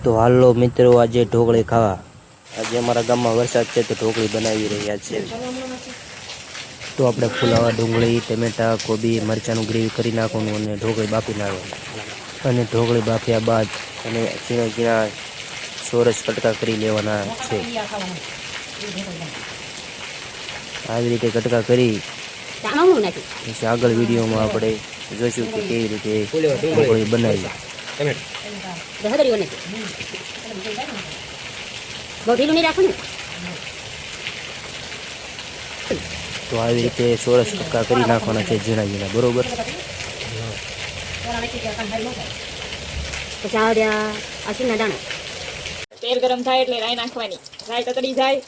તો હાલો મિત્રો, આજે ઢોકળી ખાવા. આજે અમારા ગામમાં વરસાદ છે તો ઢોકળી બનાવી રહ્યા છે. તો આપણે ફુલાવા, ડુંગળી, ટમેટા, કોબી, મરચાંનું ગ્રેવી કરી નાખવાનું અને ઢોકળી બાફી નાખવાની. અને ઢોકળી બાફ્યા બાદ અને ઝીણા ઝીણા ચોરસ કટકા કરી લેવાના છે. આવી રીતે કટકા કરી પછી આગળ વિડીયોમાં આપણે જોઈશું કે કેવી રીતે ઢોકળી બનાવી. તો આવી રીતે ચોરસ કટકા કરી નાખવાના છે, ઝીણા ઝીણા, બરોબર. તેલ ગરમ થાય એટલે રાઈ નાખવાની. રાઈ તતડી જાય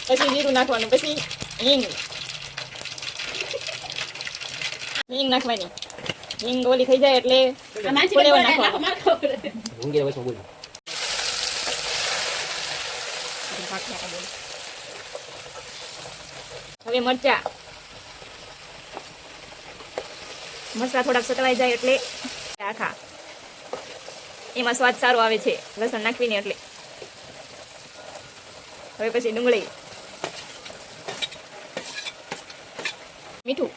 પછી જીરું નાખવાનું, પછી હિંગ નાખવાની. હિંગ ઓલી થઈ જાય એટલે ફુલેવર નાખવાનું. હવે મરચા થોડાક સતળાઈ જાય એટલે આખા, એમાં સ્વાદ સારો આવે છે લસણ નાખવીને એટલે. હવે પછી ડુંગળી, મીઠું,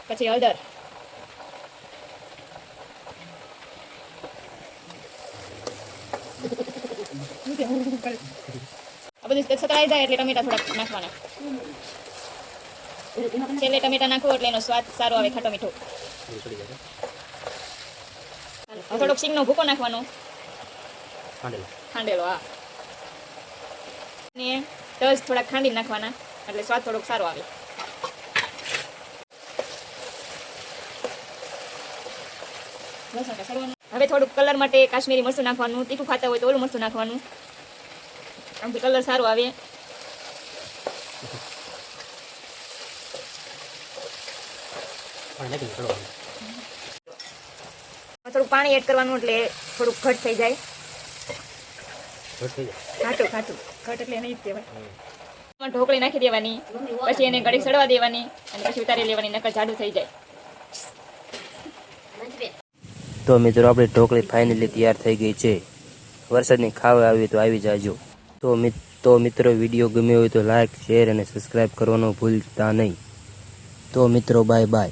પછી હળદર, આ બધું સતળાઈ જાય એટલે ટમેટા થોડાક નાખવાના. છેલ્લે ટમેટા નાખો એટલે એનો સ્વાદ સારો આવે, ખાટો મીઠો. થોડોક સિંગનો ભૂકો નાખવાનો, ખાંડેલો. હા, ને તજ થોડાક ખાંડી નાખવાના એટલે સ્વાદ થોડોક સારો આવે. હવે થોડુંક કલર માટે કાશ્મીરી મરચું નાખવાનું. તીખું ખાતા હોય તો ઓલું મરચું નાખવાનું, આમથી કલર સારો આવે. થોડુંક પાણી એડ કરવાનું એટલે થોડુંક ઘટ થઈ જાય. ઘાટું એટલે નહીં જ કહેવાય. ઢોકળી નાખી દેવાની, પછી એને ઘડી સડવા દેવાની અને પછી ઉતારી લેવાની, નકર જાડું થઈ જાય. તો મિત્રો, આપણી ઢોકળી ફાઇનલી તૈયાર થઈ ગઈ છે. વરસાદની ખાવા આવી તો આવી જાજો. તો મિત્રો, વિડીયો ગમ્યો હોય તો લાઈક, શેર અને સબસ્ક્રાઈબ કરવાનું ભૂલતા નહીં. તો મિત્રો, બાય બાય.